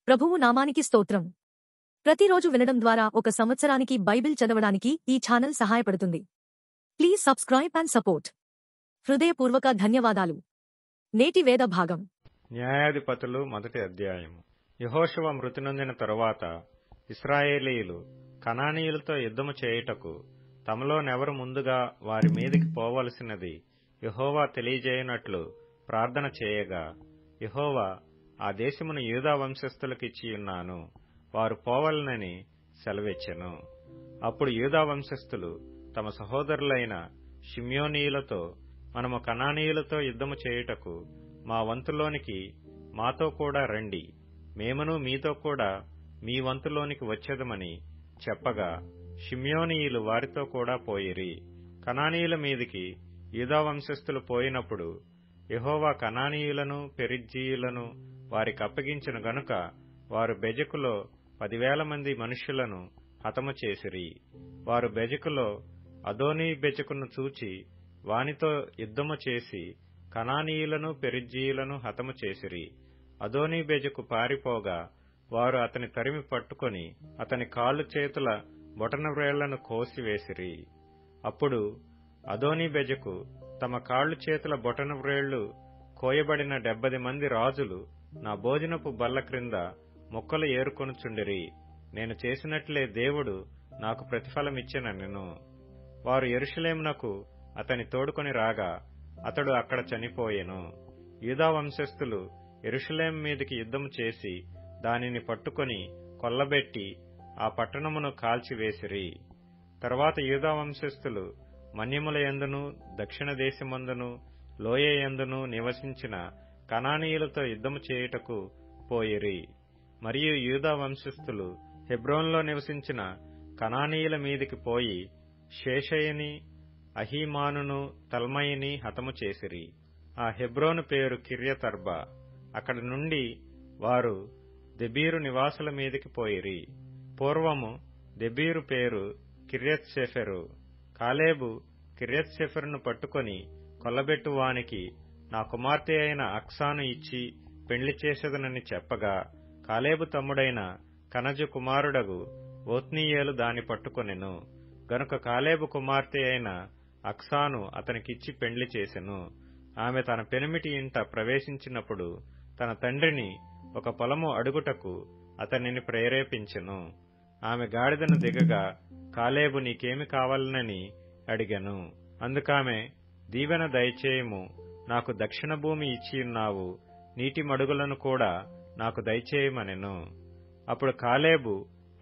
ప్రభువు నామానికి స్తోత్రం. ప్రతిరోజు వినడం ద్వారా ఒక సంవత్సరానికి బైబిల్ చదవడానికి ఈ ఛానల్ సహాయపడుతుంది. Please subscribe and support. హృదయపూర్వక ధన్యవాదాలు. నేటి వేద భాగం న్యాయాధిపతులు మొదటి అధ్యాయం. యెహోషువ మృతి నొందిన తరువాత ఇశ్రాయేలీయులు కనానీయులతో యుద్ధము చేయుటకు తమలోనెవరు ముందుగా వారి మీదికి పోవలసినది యెహోవా తెలియజేయనట్లు ప్రార్థన చేయగా, యెహోవా ఆ దేశమును యూదా వంశస్థులకిచ్చియున్నాను, వారు పోవలనని సెలవిచ్చెను. అప్పుడు యూదా వంశస్థులు తమ సహోదరులైన షిమ్యోనీయులతో, మనము కనానీయులతో యుద్ధము చేయుటకు మా వంతులోనికి మాతో కూడా రండి, మేమును మీతో కూడా మీ వంతులోనికి వచ్చేదమని చెప్పగా, షిమ్యోనీయులు వారితో కూడా పోయిరి. కనానీయుల మీదికి యూదా వంశస్థులు పోయినప్పుడు యెహోవా కనానీయులను పెరిజ్జీయులను వారికి అప్పగించిన గనుక వారు బెజకులో 10,000 మంది మనుష్యులను హతము చేసిరి. వారు బెజకులో అదోనీ బెజకును చూచి వానితో యుద్ధము చేసి కనానీయులను పెరిజ్జీయులను హతము చేసిరి. అదోనీ బెజకు పారిపోగా వారు అతని తరిమి పట్టుకొని అతని కాళ్ళు చేతుల బొటన వ్రేళ్లను కోసివేసిరి. అప్పుడు అదోనీ బెజకు తమ కాళ్ళు చేతుల బొటన వ్రేళ్లు కోయబడిన 70 మంది రాజులు నా భోజనపు బల్ల క్రింద మొక్కలు ఏరుకొనుచుండిరి, నేను చేసినట్లే దేవుడు నాకు ప్రతిఫలమిచ్చెననెను. వారు యెరూషలేమునకు అతని తోడుకొని రాగా అతడు అక్కడ చనిపోయెను. యూదా వంశస్థులు యెరూషలేము మీదికి యుద్ధము చేసి దానిని పట్టుకొని కొల్లబెట్టి ఆ పట్టణమును కాల్చివేసిరి. తరువాత యూదా వంశస్థులు మన్యముల యందును దక్షిణ దేశమందును లోయ యందును నివసించిన కనానీయులతో యుద్ధము చేయుటకు పోయిరి. మరియు యూదా వంశస్థులు హెబ్రోన్లో నివసించిన కనానీయుల మీదికి పోయి షేషయిని, అహీమానును, తల్మయిని హతము చేసిరి. ఆ హెబ్రోను పేరు కిర్యతర్బా. అక్కడి నుండి వారు దెబీరు నివాసుల మీదికి పోయిరి. పూర్వము దెబీరు పేరు కిర్యత్సెఫెరు. కాలేబు కిర్యత్సెఫెరును పట్టుకొని కొల్లబెట్టువానికి నా కుమార్తె అయిన అక్సాను ఇచ్చి పెండ్లి చేసేదనని చెప్పగా, కాలేబు తమ్ముడైన కనజు కుమారుడగు ఓత్నీయేలు దాని పట్టుకొనెను. గనుక కాలేబు కుమార్తె అయిన అక్సాను అతనికిచ్చి పెండ్లి చేసెను. ఆమె తన పెనిమిటి ఇంట ప్రవేశించినప్పుడు తన తండ్రిని ఒక పొలము అడుగుటకు అతనిని ప్రేరేపించెను. ఆమె గాడిదను దిగగా, కాలేబు నీకేమి కావాలనని అడిగెను. అందుకామె, దీవెన దయచేయము, నాకు దక్షిణ భూమి ఇచ్చియున్నావు, నీటి మడుగులను కూడా నాకు దయచేయమనెను. అప్పుడు కాలేబు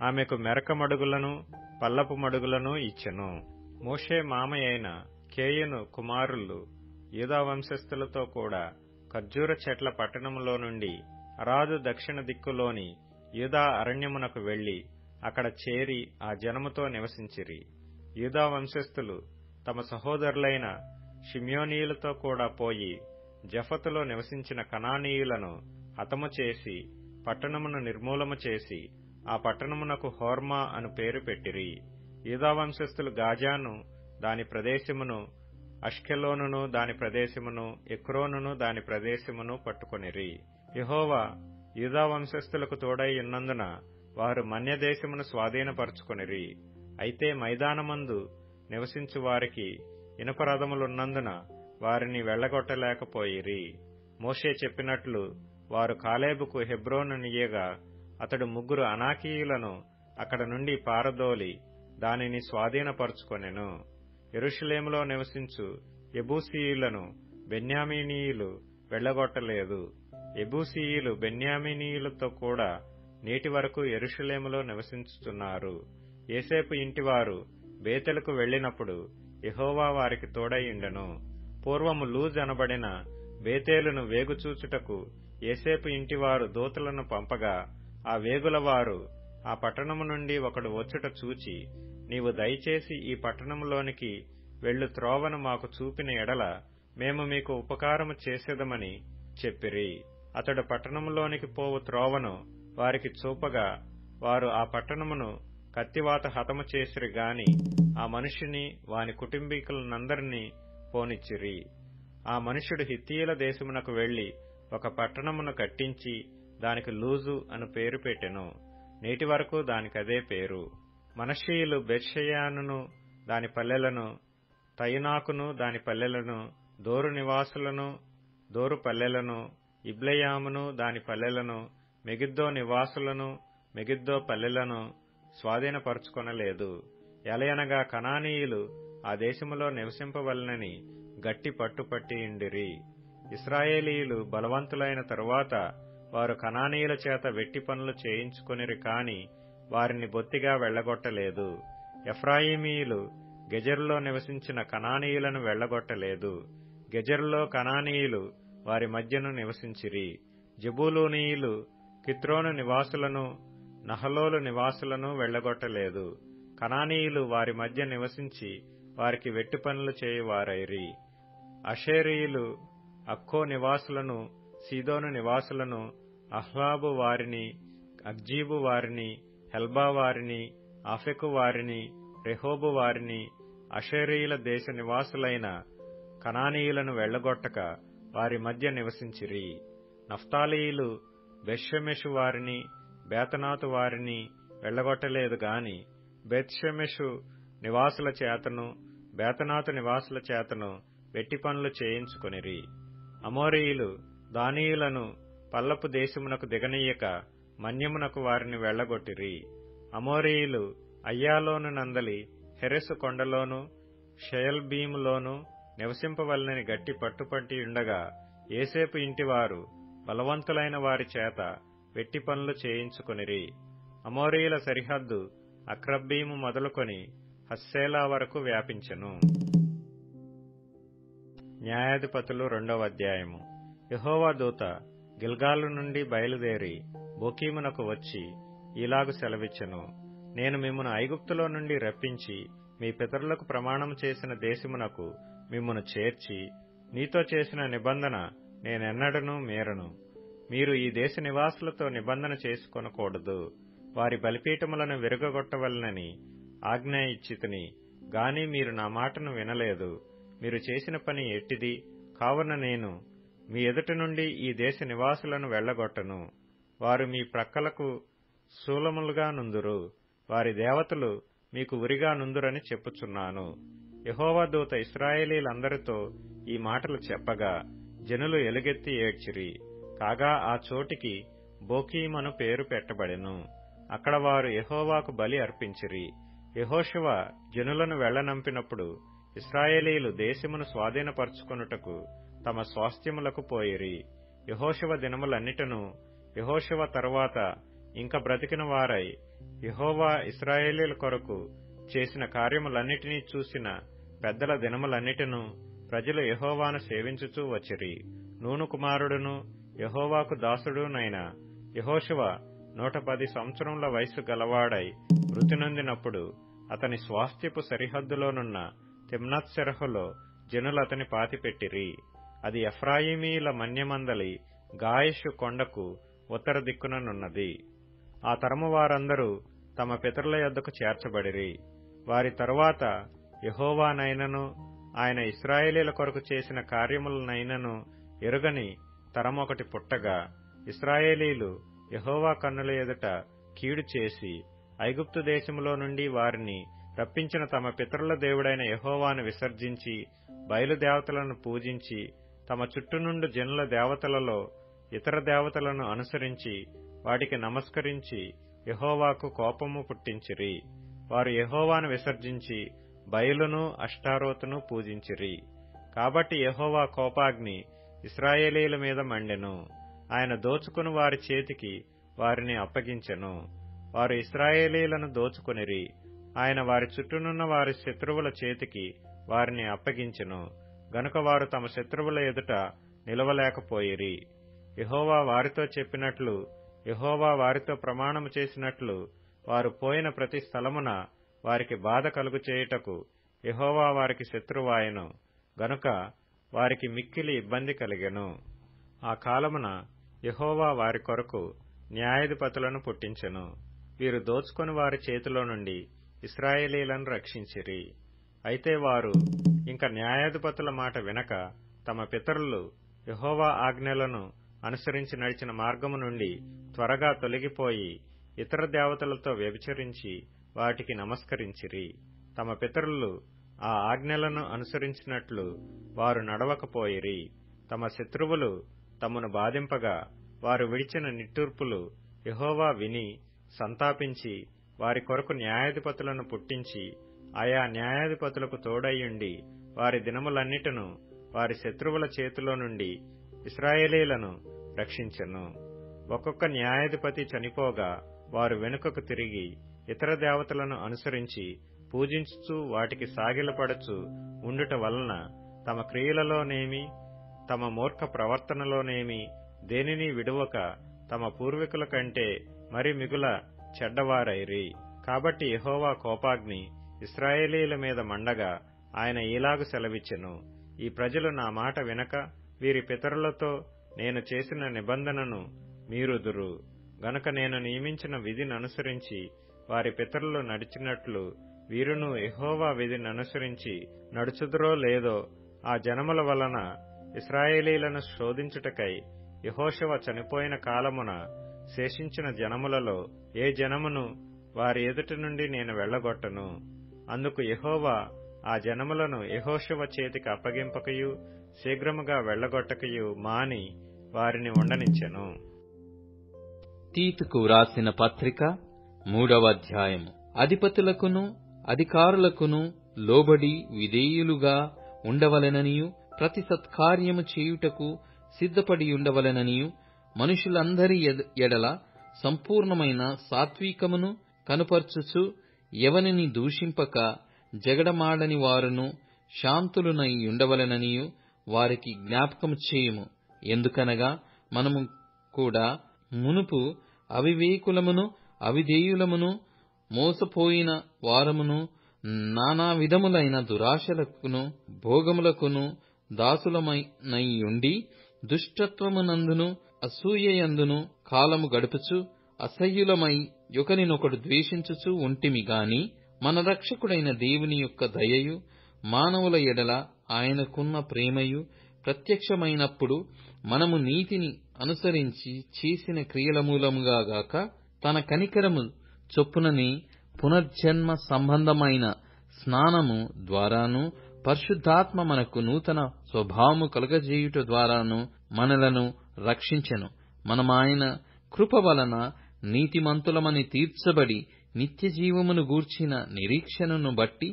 ఆమెకు మెరక మడుగులను పల్లపు మడుగులను ఇచ్చెను. మోషే మామయైన కేయును కుమారులు యూదా వంశస్థులతో కూడా ఖర్జూర చెట్ల పట్టణములో నుండి అరాదు దక్షిణ దిక్కులోని యూదా అరణ్యమునకు వెళ్లి అక్కడ చేరి ఆ జనముతో నివసించిరి. యూదా వంశస్థులు తమ సహోదరులైన షిమ్యోనీయులతో కూడా పోయి జఫతులో నివసించిన కనానీయులను హతము చేసి పట్టణమును నిర్మూలము చేసి ఆ పట్టణమునకు హోర్మా అను పేరు పెట్టిరి. యూదా వంశస్థులు గాజాను దాని ప్రదేశమును, అష్కెలోనును దాని ప్రదేశమును, ఎక్రోనును దాని ప్రదేశమును పట్టుకొనిరి. యెహోవా యూదా వంశస్థులకు తోడై ఉన్నందున వారు మన్యదేశమును స్వాధీనపరుచుకొనిరి. అయితే మైదానమందు నివసించు వారికి ఇనుపరథములున్నందున వారిని వెళ్లగొట్టలేకపోయిరి. మోషే చెప్పినట్లు వారు కాలేబుకు హెబ్రోనునియ్యగా అతడు 3 అనాకీయులను అక్కడ నుండి పారదోలి దానిని స్వాధీనపరుచుకొనెను. యెరూషలేములో నివసించు యెబూసీయులను బెన్యామీనీయులు వెళ్లగొట్టలేదు. యెబూసీయులు బెన్యామీనీయులతో కూడా నేటి వరకు యెరూషలేములో నివసించుతున్నారు. యోసేపు ఇంటివారు బేతెలుకు వెళ్లినప్పుడు యెహోవా వారికి తోడైయుండెను. పూర్వము లూజ్ అనబడిన బేతేలును వేగుచూచుటకు యోసేపు ఇంటివారు దూతలను పంపగా, ఆ వేగులవారు ఆ పట్టణము నుండి ఒకడు వచ్చుట చూచి, నీవు దయచేసి ఈ పట్టణములోనికి వెళ్ళు త్రోవను మాకు చూపిన ఎడల మేము మీకు ఉపకారము చేసేదమని చెప్పిరి. అతడు పట్టణములోనికి పోవు త్రోవను వారికి చూపగా, వారు ఆ పట్టణమును కత్తివాత హతము చేసిరి గాని ఆ మనుషుని వాని కుటుంబీకులనందరినీ పోనిచ్చిరి. ఆ మనుష్యుడు హిత్తీయుల దేశమునకు వెళ్లి ఒక పట్టణమును కట్టించి దానికి లూజు అను పేరు పెట్టెను. నేటి వరకు దానికదే పేరు. మనష్షీయులు బెత్షెయానును దాని పల్లెలను, తయనాకును దాని పల్లెలను, దోరు నివాసులను దోరు పల్లెలను, ఇబ్లెయామును దాని పల్లెలను, మెగిద్దో నివాసులను మెగిద్దో పల్లెలను స్వాధీనపరుచుకొనలేదు. ఎలయనగా కనానీయులు ఆ దేశములో నివసింపవలనని గట్టి పట్టుపట్టియుండిరి. ఇశ్రాయేలీయులు బలవంతులైన తరువాత వారు కనానీయుల చేత వెట్టి పనులు చేయించుకొనిరి కాని వారిని బొత్తిగా వెళ్లగొట్టలేదు. ఎఫ్రాయిమీయులు గెజెరులో నివసించిన కనానీయులను వెళ్లగొట్టలేదు. గెజెరులో కనానీయులు వారి మధ్యను నివసించిరి. జెబూలూనీయులు కిత్రోను నివాసులను నహలోలు నివాసులను వెళ్లగొట్టలేదు. కనానీయులు వారి మధ్య నివసించి వారికి వెట్టి పనులు చేయువారైరి. అషేరీయులు అక్కో నివాసులను, సీదోను నివాసులను, అహ్లాబు వారిని, అగ్జీబు వారిని, హెల్బా వారిని, ఆఫెకు వారిని, రెహోబు వారిని, అషేరీయుల దేశ నివాసులైన కనానీయులను వెళ్లగొట్టక వారి మధ్య నివసించిరి. నఫ్తాలీయులు బెత్షెమెషు వారిని, బేతనాతు వారిని వెళ్లగొట్టలేదు గాని బెత్షెమెషు నివాసుల చేతను, బేతనాతు నివాసుల చేతను వెట్టి పనులు చేయించుకొనిరి. అమోరీయులు దానీయులను పల్లపు దేశమునకు దిగనీయక మన్యమునకు వారిని వెళ్లగొట్టిరి. అమోరీయులు అయ్యాలోను నందలి హెరెసు కొండలోను, షయల్బీములోను నివసింపవలనని గట్టి పట్టుపట్టియుండగా ఏసేపు ఇంటివారు బలవంతులైన వారి చేత వెట్టి పనులు చేయించుకొనిరి. అమోరీయుల సరిహద్దు అక్రబ్బీము మొదలుకొని హస్సేలా వరకు వ్యాపించెను. న్యాయాధిపతులు 2వ అధ్యాయము. యెహోవా దూత గిల్గాలు నుండి బయలుదేరి బోకీమునకు వచ్చి ఇలాగు సెలవిచ్చెను. నేను మిమ్మును ఐగుప్తులో నుండి రప్పించి మీ పితరులకు ప్రమాణం చేసిన దేశమునకు మిమ్మును చేర్చి నీతో చేసిన నిబంధన నేనెన్నడనూ మీరను. మీరు ఈ దేశ నివాసులతో నిబంధన చేసుకొనకూడదు. వారి బలిపీఠములను విరగగొట్టవలనని ఆజ్ఞ ఇచ్చితిని గాని మీరు నా మాటను వినలేదు. మీరు చేసిన పని ఎట్టిది? కావున నేను మీ ఎదుట నుండి ఈ దేశ నివాసులను వెళ్లగొట్టను. వారు మీ ప్రక్కలకు శూలములుగా నుందురు. వారి దేవతలు మీకు ఉరిగా నుందురని చెప్పుచున్నాను. యెహోవా దూత ఇశ్రాయేలీలందరితో ఈ మాటలు చెప్పగా జనులు ఎలుగెత్తి ఏడ్చిరి. కాగా ఆ చోటికి బోకీమను పేరు పెట్టబడెను. అక్కడ వారు యెహోవాకు బలి అర్పించిరి. యెహోషువ జనులను వెళ్లనంపినప్పుడు ఇశ్రాయేలీయులు దేశమును స్వాధీనపరచుకొనుటకు తమ స్వాస్థ్యములకు పోయిరి. యెహోషువ దినములన్నిటను యెహోషువ తరువాత ఇంక బ్రతికిన వారై యెహోవా ఇశ్రాయేలీయుల కొరకు చేసిన కార్యములన్నిటినీ చూసిన పెద్దల దినములన్నిటను ప్రజలు యెహోవాను సేవించుచూ వచ్చిరి. నూను కుమారుడును యెహోవాకు దాసుడునైన యెహోషువ 110 సంవత్సరముల వయస్సు గలవాడై మృతి నొందినప్పుడు అతని స్వాస్థ్యపు సరిహద్దులోనున్న తిమ్నత్సెరహులో జనులు అతని పాతిపెట్టిరి. అది ఎఫ్రాయిమీల మన్యమందలి గాయషు కొండకు ఉత్తర దిక్కుననున్నది. ఆ తరము వారందరూ తమ పితరుల యొద్దకు చేర్చబడిరి. వారి తరువాత యెహోవానైనను ఆయన ఇశ్రాయేలీయుల కొరకు చేసిన కార్యములనైనను ఎరుగని తరమొకటి పుట్టగా ఇశ్రాయేలీయులు యెహోవా కన్నుల ఎదుట కీడు చేసి ఐగుప్తు దేశములో నుండి వారిని రప్పించిన తమ పితరుల దేవుడైన యెహోవాను విసర్జించి బయలుదేవతలను పూజించి తమ చుట్టూనుండు జనుల దేవతలలో ఇతర దేవతలను అనుసరించి వాటికి నమస్కరించి యెహోవాకు కోపము పుట్టించిరి. వారు యెహోవాను విసర్జించి బయలును అష్టారోతును పూజించిరి. కాబట్టి యెహోవా కోపాగ్ని ఇశ్రాయేలీయుల మీద మండెను. ఆయన దోచుకుని వారి చేతికి వారిని అప్పగించెను. వారు ఇశ్రాయేలీయులను దోచుకొనిరి. ఆయన వారి చుట్టూనున్న వారి శత్రువుల చేతికి వారిని అప్పగించెను. గనుక వారు తమ శత్రువుల ఎదుట నిలవలేకపోయిరి. యెహోవా వారితో చెప్పినట్లు, యెహోవా వారితో ప్రమాణము చేసినట్లు వారు పోయిన ప్రతి స్థలమున వారికి బాధ కలుగు చేయుటకు యెహోవా వారికి శత్రువాయెను. గనుక వారికి మిక్కిలి ఇబ్బంది కలిగెను. ఆ కాలమున యెహోవా వారి కొరకు న్యాయాధిపతులను పుట్టించెను. వీరు దోచుకొని వారి చేతిలో నుండి ఇశ్రాయేలీయులను రక్షించిరి. అయితే వారు ఇంక న్యాయాధిపతుల మాట వినక తమ పితరులు యెహోవా ఆజ్ఞలను అనుసరించి నడిచిన మార్గము నుండి త్వరగా తొలగిపోయి ఇతర దేవతలతో వ్యభిచరించి వాటికి నమస్కరించిరి. తమ పితరులు ఆ ఆజ్ఞలను అనుసరించినట్లు వారు నడవకపోయిరి. తమ శత్రువులు తమను బాధింపగా వారు విడిచిన నిట్టూర్పులు యెహోవా విని సంతాపించి వారి కొరకు న్యాయాధిపతులను పుట్టించి ఆయా న్యాయాధిపతులకు తోడయ్యుండి వారి దినములన్నిటను వారి శత్రువుల చేతిలో నుండి ఇశ్రాయేలీలను రక్షించెను. ఒక్కొక్క న్యాయాధిపతి చనిపోగా వారు వెనుకకు తిరిగి ఇతర దేవతలను అనుసరించి పూజించుచు వాటికి సాగిలపడుచు ఉండుట వలన తమ క్రియలలోనేమి తమ మూర్ఖ ప్రవర్తనలోనేమి దేనిని విడువక తమ పూర్వీకుల కంటే మరి మిగుల చెడ్డవారైరి. కాబట్టి యెహోవా కోపాగ్ని ఇశ్రాయేలీల మీద మండగా ఆయన ఈలాగు సెలవిచ్చెను, ఈ ప్రజలు నా మాట వినక వీరి పితరులతో నేను చేసిన నిబంధనను మీరుదురు గనుక నేను నియమించిన విధిని అనుసరించి వారి పితరులు నడిచినట్లు వీరును యెహోవా విధిని అనుసరించి నడుచుదురో లేదో ఆ జనముల వలన ఇశ్రాయేలీలను శోధించుటకై యెహోషువ చనిపోయిన కాలమున శేషించిన జనములలో ఏ జనమును వారి ఎదుటి నుండి నేను వెళ్లగొట్టను. అందుకు యెహోవా ఆ జనములను యెహోషువ చేతికి అప్పగింపకయు శీఘ్రముగా వెళ్లగొట్టకయు మాని వారిని ఉండనిచ్చెను. తీతుకు వ్రాసిన పత్రిక 3వ అధ్యాయము. అధిపతులకును అధికారులకును లోబడి విధేయులుగా ఉండవలెననియు ప్రతి సత్కార్యము చేయుటకు సిద్ధపడి ఉండవలెననియు మనుషులందరి ఎడల సంపూర్ణమైన సాత్వికమును కనుపర్చుచు ఎవనిని దూషింపక జగడమాడని వారును శాంతులునై ఉండవలెననియు వారికి జ్ఞాపకము చేయుము. ఎందుకనగా మనము కూడా మునుపు అవివేకులమును అవిధేయులమును మోసపోయిన వారమును నానా విధములైన దురాశలకును భోగములకును దాసులమై ఉండి దుష్టత్వమునందును అసూయయందును కాలము గడుపుచు అసహ్యులమై ఒకరినొకడు ద్వేషించుచు ఉంటిమి గాని మన రక్షకుడైన దేవుని యొక్క దయయు మానవుల ఎడల ఆయనకున్న ప్రేమయు ప్రత్యక్షమైనప్పుడు మనము నీతిని అనుసరించి చేసిన క్రియల మూలముగా గాక తన కనికరము చొప్పునని పునర్జన్మ సంబంధమైన స్నానము ద్వారాను పరిశుద్ధాత్మ మనకు నూతన స్వభావము కలుగజేయుట ద్వారాను మనలను రక్షించెను. మనమాయన కృప వలన నీతిమంతులమని తీర్చబడి నిత్య జీవమును గూర్చిన నిరీక్షణను బట్టి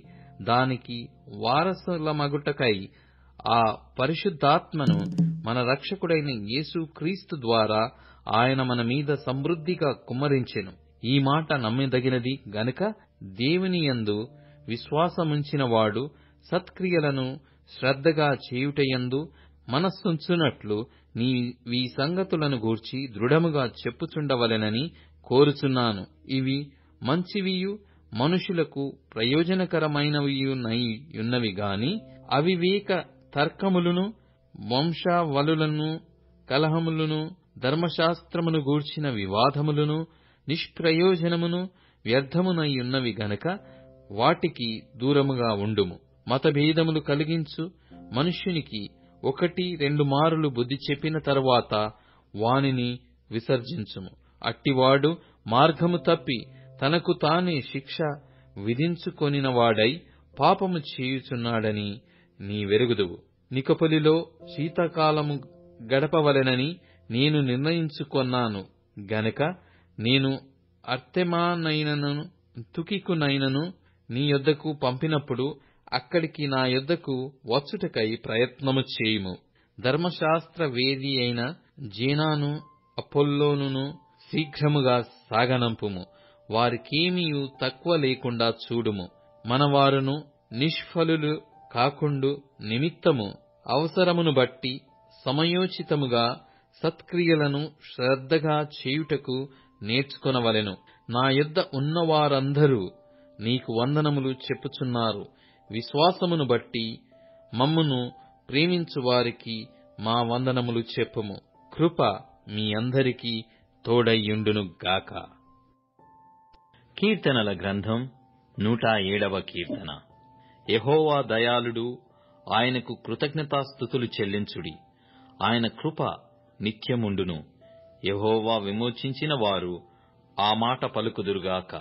దానికి వారసులమగుటకై ఆ పరిశుద్ధాత్మను మన రక్షకుడైన యేసు క్రీస్తు ద్వారా ఆయన మన మీద సమృద్ధిగా కుమ్మరించెను. ఈ మాట నమ్మదగినది గనుక దేవునియందు విశ్వాసముంచిన వాడు సత్క్రియలను శ్రద్ధగా చేయుటయందు మనస్సుంచునట్లు ఈ సంగతులను గూర్చి దృఢముగా చెప్పుచుండవలెనని కోరుచున్నాను. ఇవి మంచివియు మనుషులకు ప్రయోజనకరమైనవియున్నవి గాని అవివేక తర్కములను వంశావళులను కలహములను ధర్మశాస్త్రమును గూర్చిన వివాదములను నిష్ప్రయోజనమును వ్యర్థమునయ్యున్నవి గనక వాటికి దూరముగా ఉండుము. మతభేదములు కలిగించు మనుష్యునికి 1-2 మారులు బుద్ధి చెప్పిన తరువాత వానిని విసర్జించుము. అట్టివాడు మార్గము తప్పి తనకు తానే శిక్ష విధించుకొనినవాడై పాపము చేయుచున్నాడని నీవెరుగుదువు. నికొపొలిలో శీతాకాలము గడపవలెనని నేను నిర్ణయించుకొన్నాను గనక నేను అర్తెమానైనను తుకికునైనను నీ యొద్దకు పంపినప్పుడు అక్కడికి నా యొద్దకు వచ్చుటకై ప్రయత్నము చేయుము. ధర్మశాస్త్ర వేది అయిన జేనాను అపొల్లోనును శీఘ్రముగా సాగనంపుము. వారికేమీయు తక్కువ లేకుండా చూడుము. మనవారును నిష్ఫలులు కాకుండు నిమిత్తము అవసరమును బట్టి సమయోచితముగా సత్క్రియలను శ్రద్ధగా చేయుటకు నేర్చుకొనవలెను. నా యొద్ద ఉన్నవారందరూ నీకు వందనములు చెప్పుచున్నారు. విశ్వాసమును బట్టి మమ్మును ప్రేమించు వారికి మా వందనములు చెప్పుము. కృప మీ అందరికీ తోడయ్యుండును గాక. కీర్తనల గ్రంథం 107వ కీర్తన. యెహోవా దయాళుడు, ఆయనకు కృతజ్ఞతాస్తుతులు చెల్లించుడి. ఆయన కృప నిత్యముండును. యెహోవా విమోచించిన వారు ఆ మాట పలుకుదురుగాక.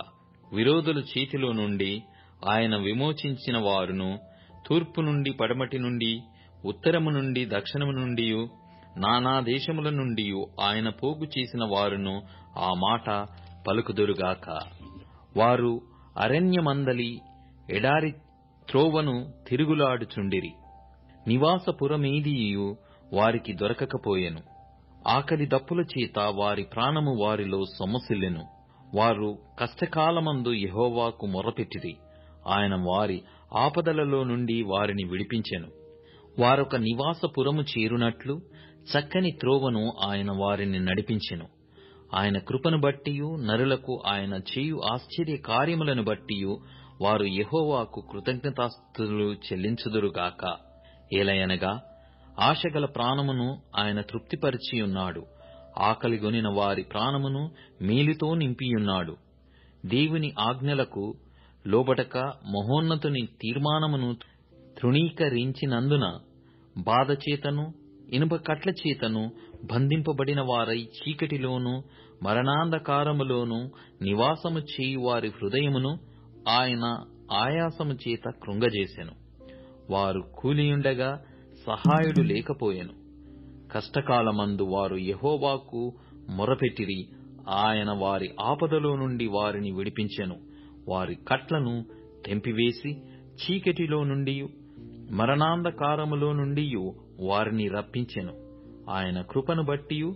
విరోధుల చేతిలో నుండి ఆయన విమోచించిన వారును, తూర్పు నుండి పడమటి నుండి, ఉత్తరము నుండి దక్షిణము నుండి, నానా దేశముల నుండి ఆయన పోగు చేసిన వారును ఆ మాట పలుకుదురుగాక. వారు అరణ్యమందలి ఎడారి త్రోవను తిరుగులాడుచుండిరి. నివాసపురమేదియు వారికి దొరకకపోయెను. ఆకలి దప్పుల చేత వారి ప్రాణము వారిలో సొమ్మసిల్లెను. వారు కష్టకాలమందు యెహోవాకు మొర్రపెట్టిరి. ఆయన వారి ఆపదలలో నుండి వారిని విడిపించెను. వారొక నివాసపురము చేరునట్లు చక్కని త్రోవను ఆయన వారిని నడిపించెను. ఆయన కృపను బట్టియు నరులకు ఆయన చేయు ఆశ్చర్య కార్యములను బట్టియు వారు యెహోవాకు కృతజ్ఞతాస్తుతులు చెల్లించుదురుగాక. ఏలయనగా ఆశగల ప్రాణమును ఆయన తృప్తిపరిచియున్నాడు. ఆకలిగొనిన వారి ప్రాణమును మేలుతో నింపియున్నాడు. దేవుని ఆజ్ఞలకు లోబడక మహోన్నతుని తీర్మానమును తృణీకరించినందున బాధచేతను ఇనుప కట్ల చేతను బంధింపబడిన వారై చీకటిలోను మరణాంధకారములోను నివాసము చేయు వారి హృదయమును ఆయన ఆయాసము చేత కృంగజేసెను. వారు కూలియుండగా సహాయుడు లేకపోయెను. కష్టకాలమందు వారు యెహోవాకు మొరపెట్టిరి. ఆయన వారి ఆపదలో నుండి వారిని విడిపించెను. వారి కట్లను తెంపివేసి చీకటిలో నుండి మరణాంధకారములో నుండి వారిని రప్పించెను. ఆయన కృపను బట్టియు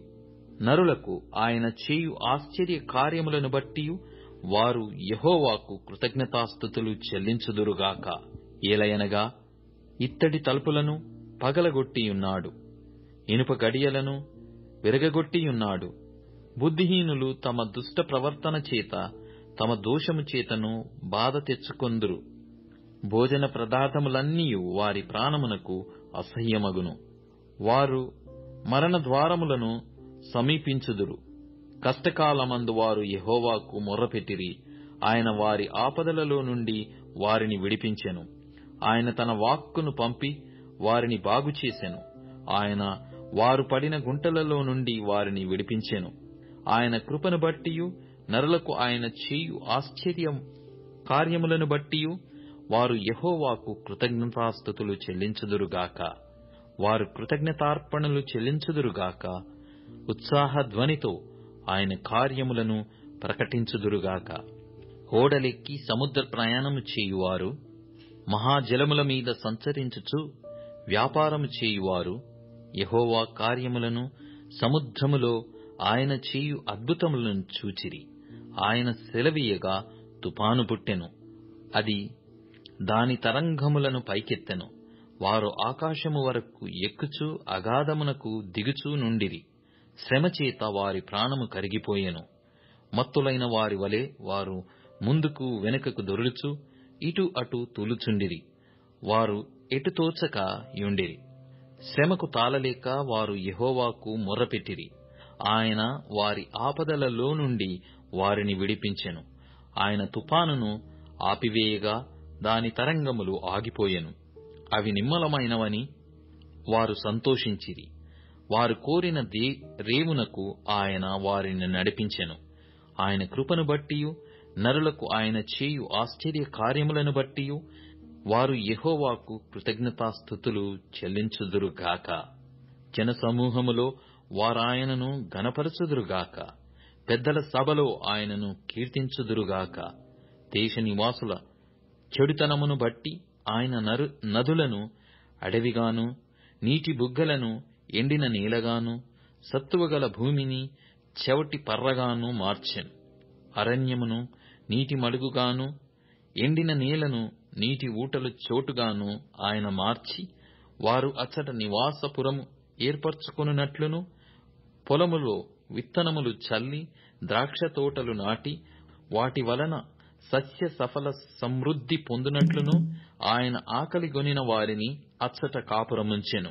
నరులకు ఆయన చేయు ఆశ్చర్య కార్యములను బట్టియు వారు యెహోవాకు కృతజ్ఞతాస్తుతులు చెల్లించుదురుగాక. ఏలయనగా ఇత్తడి తలుపులను పగలగొట్టియున్నాడు, ఇనుప గడియలను విరగగొట్టియున్నాడు. బుద్ధిహీనులు తమ దుష్ట ప్రవర్తన చేత తమ దోషము చేతను బాధ తెచ్చుకొందురు. భోజన పదార్థములన్నీయు వారి ప్రాణమునకు అసహ్యమగును. వారు మరణ ద్వారములను సమీపించుదురు. కష్టకాలమందు వారు యెహోవాకు మొర్రపెట్టిరి. ఆయన వారి ఆపదలలో నుండి వారిని విడిపించెను. ఆయన తన వాక్కును పంపి వారిని బాగుచేసెను. ఆయన వారు పడిన గుంటలలో నుండి వారిని విడిపించెను. ఆయన కృపను బట్టియు నరులకు ఆయన చేయు ఆశ్చర్య కార్యములను బట్టియు వారు యెహోవాకు కృతజ్ఞతాస్తుతులు చెల్లించుదురుగాక. వారు కృతజ్ఞతార్పణలు చెల్లించుదురుగాక. ఉత్సాహధ్వనితో ఆయన కార్యములను ప్రకటించుదురుగాక. ఓడలెక్కి సముద్ర ప్రయాణము చేయువారు, మహాజలముల మీద సంచరించుచు వ్యాపారము చేయువారు యెహోవా కార్యములను, సముద్రములో ఆయన చేయు అద్భుతములను చూచిరి. ఆయన సెలవీయగా తుఫాను పుట్టెను. అది దాని తరంగములను పైకెత్తెను. వారు ఆకాశము వరకు ఎక్కుచూ అగాధమునకు దిగుచూ నుండిరి. శ్రమచేత వారి ప్రాణము కరిగిపోయెను. మత్తులైన వారి వలె వారు ముందుకు వెనుకకు దొర్లుచు ఇటు అటు తూలుచుండిరి. వారు ఎటు తోచక యుండిరి. శ్రమకు తాళలేక వారు యెహోవాకు మొర్రపెట్టిరి. ఆయన వారి ఆపదలలో నుండి వారిని విడిపించెను. ఆయన తుఫానును ఆపివేయగా దాని తరంగములు ఆగిపోయెను. అవి నిమ్మలమైనవని వారు సంతోషించిరి. వారు కోరిన రేవునకు ఆయన వారిని నడిపించెను. ఆయన కృపను బట్టియు నరులకు ఆయన చేయు ఆశ్చర్య కార్యములను బట్టియు వారు యెహోవాకు కృతజ్ఞతాస్తుతులు చెల్లించుదురుగాక. జనసమూహములో వారాయనను ఘనపరచుదురుగాక. పెద్దల సభలో ఆయనను కీర్తించుదురుగాక. దేశ నివాసుల చెడుతనమును బట్టి ఆయన నదులను అడవిగాను, నీటి బుగ్గలను ఎండిన నేలగాను, సత్తువగల భూమిని చెవటి పర్రగాను మార్చెను. అరణ్యమును నీటి మడుగుగాను, ఎండిన నేలను నీటి ఊటలు చోటుగాను ఆయన మార్చి, వారు అచ్చట నివాసపురము ఏర్పరచుకొనున్నట్లును, పొలములో విత్తనములు చల్లి ద్రాక్ష తోటలు నాటి వాటి వలన సస్య సఫల సమృద్ధి పొందునట్లును ఆయన ఆకలిగొనిన వారిని అచ్చట కాపురముంచెను.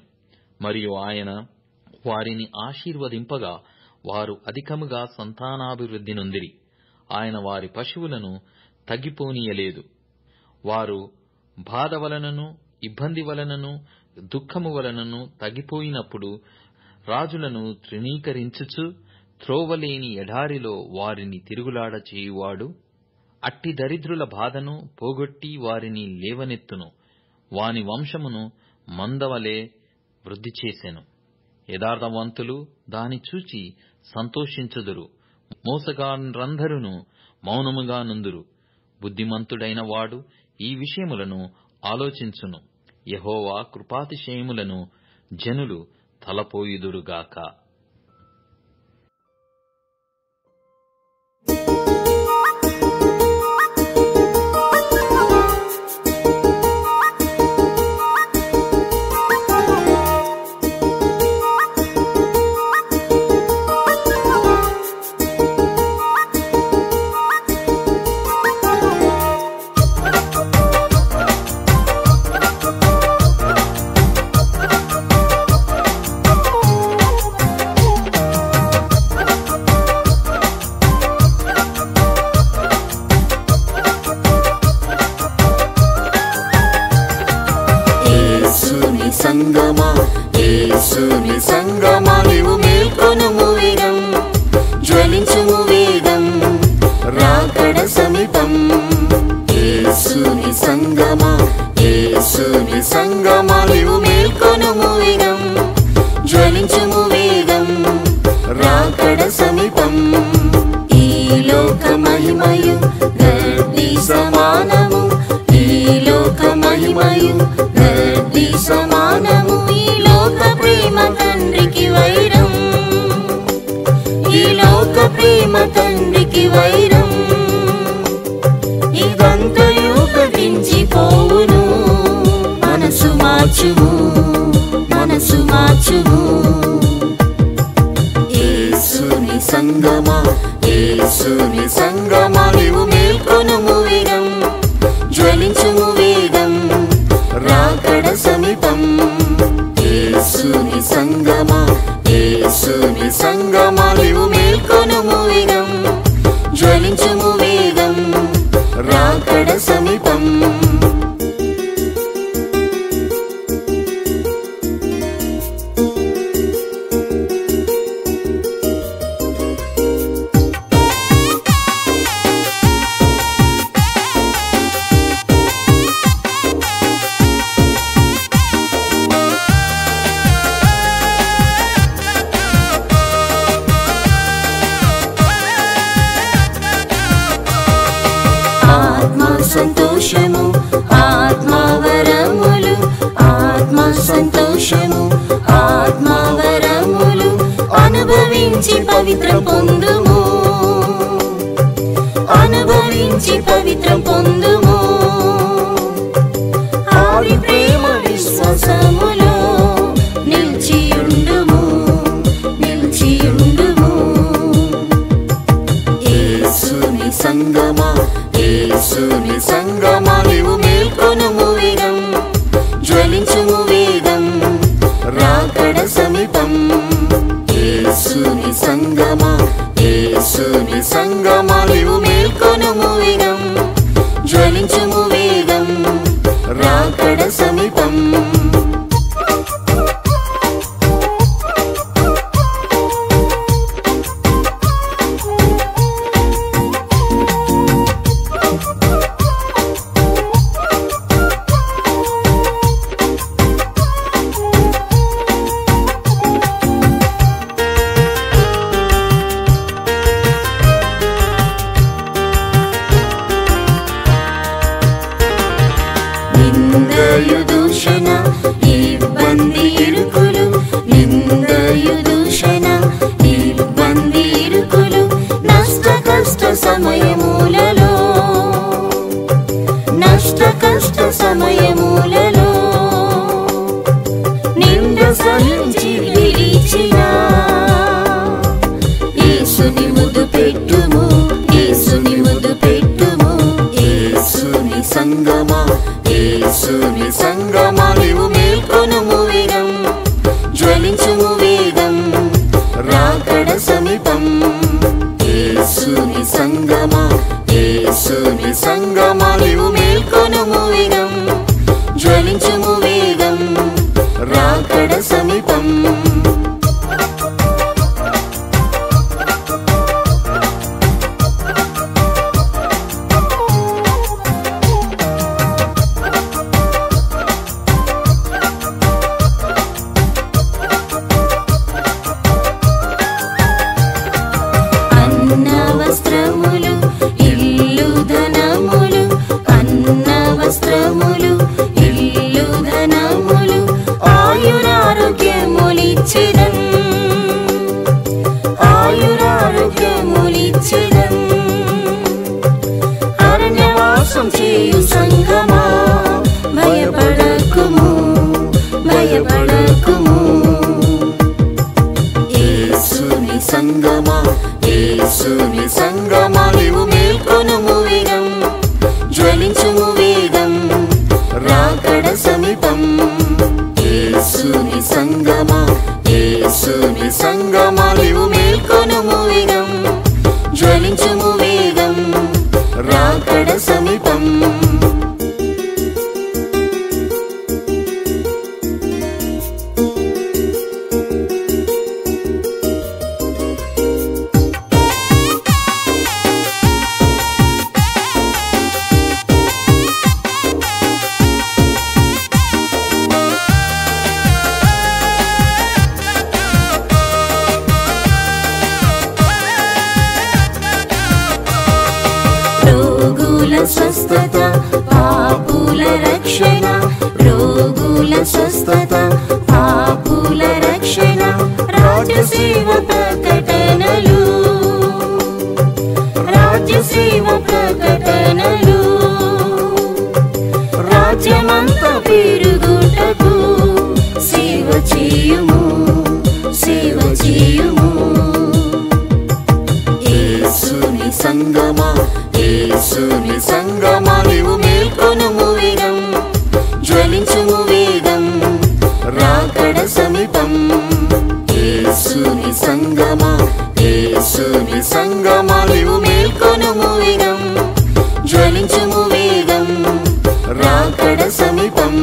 మరియు ఆయన వారిని ఆశీర్వదింపగా వారు అధికముగా సంతానాభివృద్ధి నొందిరి. ఆయన వారి పశువులను తగ్గిపోనీయలేదు. వారు బాధ వలనను ఇబ్బంది వలనను దుఃఖము వలనను తగ్గిపోయినప్పుడు రాజులను తృణీకరించుచు త్రోవలేని ఎడారిలో వారిని తిరుగులాడ చేయువాడు అట్టి దరిద్రుల బాధను పోగొట్టి వారిని లేవనెత్తును. వాని వంశమును మందవలే వృద్ధి చేసెను. యథార్థవంతులు దాని చూచి సంతోషించుదురు. మోసగారందరును మౌనముగా నుందురు. బుద్ధిమంతుడైన వాడు ఈ విషయములను ఆలోచించును. యెహోవా కృపాతిశయములను జనులు తలపోయుదురుగాక. యేసుని సంగమా నీవు మేల్కొనుము వేగం, జ్వలించుము వేగం, రాకడ సమీపం. యేసుని సంగమా నీవు మేల్కొనుము వేగం, జ్వలించుము వేగం, రాకడ సమీపం. ఈ లోక మహిమయు గడ్డి సమానము, ఈ లోక మహిమయు గడ్డి సమానము. ఈ లోక ప్రేమ తండ్రికి వైరం, ఈ లోక ప్రేమ తండ్రికి వైరం. ఇదంతయు గతించిపోవును, మనసు మార్చుము, మనసు మార్చుము. యేసుని సంగమా నీవు మేల్కొనుము వేగం, జ్వలించుము వేగం, రాకడ సమీపం. యేసుని సంగమా నీవు మేల్కొనుము వేగం, జ్వలించుము వేగం, రాకడ సమీపం. సంతోషము ఆత్మవరములు, ఆత్మ సంతోషము ఆత్మవరములు అనుభవించి పవిత్రం పొందుము, అనుభవించి పవిత్రం పొందుము. ఆది ప్రేమ విశ్వాసములో నిలిచియుండుము, నిలిచియుండుము. యేసుని సంగమా నీవు మేల్కొనుము వేగం, జ్వలించుము వేగం, రాకడ సమీపం. యేసుని సంగమా నీవు మేల్కొనుము వేగం, జ్వలించుము వేగం, రాకడ సమీపం. నిందయు దూషణ ఇబ్బంది ఇరుకులు, నిందయు దూషణ ఇబ్బంది ఇరుకులు, నష్ట కష్ట సమయములలో, నష్ట కష్ట సమయములలో నింద సహించి నిలిచిన యేసుని ముద్దు పెట్టుము, యేసుని ముద్దు పెట్టుము. యేసుని సంగమా నీవు మేల్కొనుము వేగం, జ్వలించుము వేగం, రాకడ సమీపం. యేసుని సంగమా నీవు మేల్కొనుము వేగం, జ్వలించుము వేగం, రాకడ సమీపం. వరములు ఇల్లు ధనములు అన్న వస్త్రములు ఇల్లు ధనములు ఆయురారోగ్యములిచ్చెదన్ ఆయురారోగ్యములిచ్చెదన్ అరణ్యవాసం చేయు సంగమా భయపడకుము భయపడకుము యేసుని సంగమా యేసుని సంగమా నీవు మేల్కొనుము వేగం జ్వలించుము వేగం రాకడ సమీపం యేసుని సంగమా యేసుని సంగమా నీవు మేల్కొనుము వేగం జ్వలించుము వేగం రాకడ సమీపం స్వస్థత పాపుల రక్షణ రోగుల స్వస్థత పాపుల రక్షణ రాజ్యసేవ ప్రకటనలు రాజ్యసేవ ప్రకటనలు రాజ్యమంతా పెరుగుటకు సేవ చేయుము సేవ చేయుము యేసుని సంగమా యేసుని సంగమా నీవు మేల్కొనుము వేగం జ్వలించుము వేగం రాకడ సమీపం యేసుని సంగమా యేసుని సంగమా నీవు మేల్కొనుము వేగం జ్వలించుము వేగం రాకడ సమీపం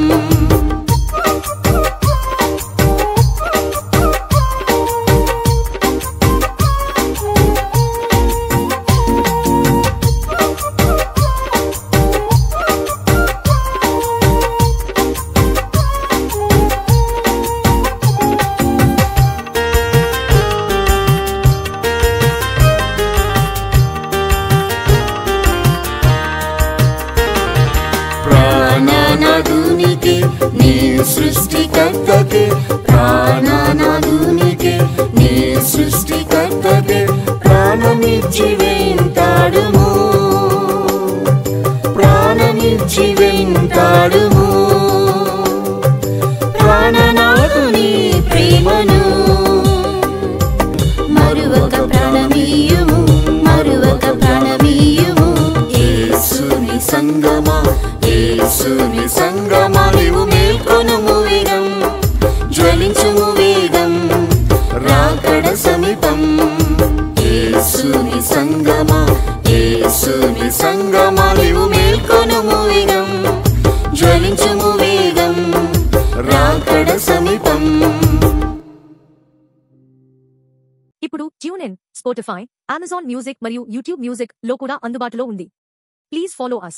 ప్రాణనాథునికే నీ సృష్టికర్తకే ప్రాణనాథునికే నీ సృష్టికర్తకే ప్రాణమిచ్చి వెంటాడుము ప్రాణమిచ్చి వెంటాడుము ప్రాణనాథుని ప్రేమను మరువక ప్రాణమీయుము మరువక ప్రాణమీయుము యేసుని సంగమా యేసుని సంగమా నీవు మేల్కొనుము వేగం జ్వలించుము వేగం రాకడ సమీపం యేసుని సంగమా యేసుని సంగమా నీవు మేల్కొనుము వేగం జ్వలించుము వేగం రాకడ సమీపం ఇప్పుడు tune in Spotify Amazon music మరియు యూట్యూబ్ మ్యూజిక్ లో కూడా అందుబాటులో ఉంది. Please follow us.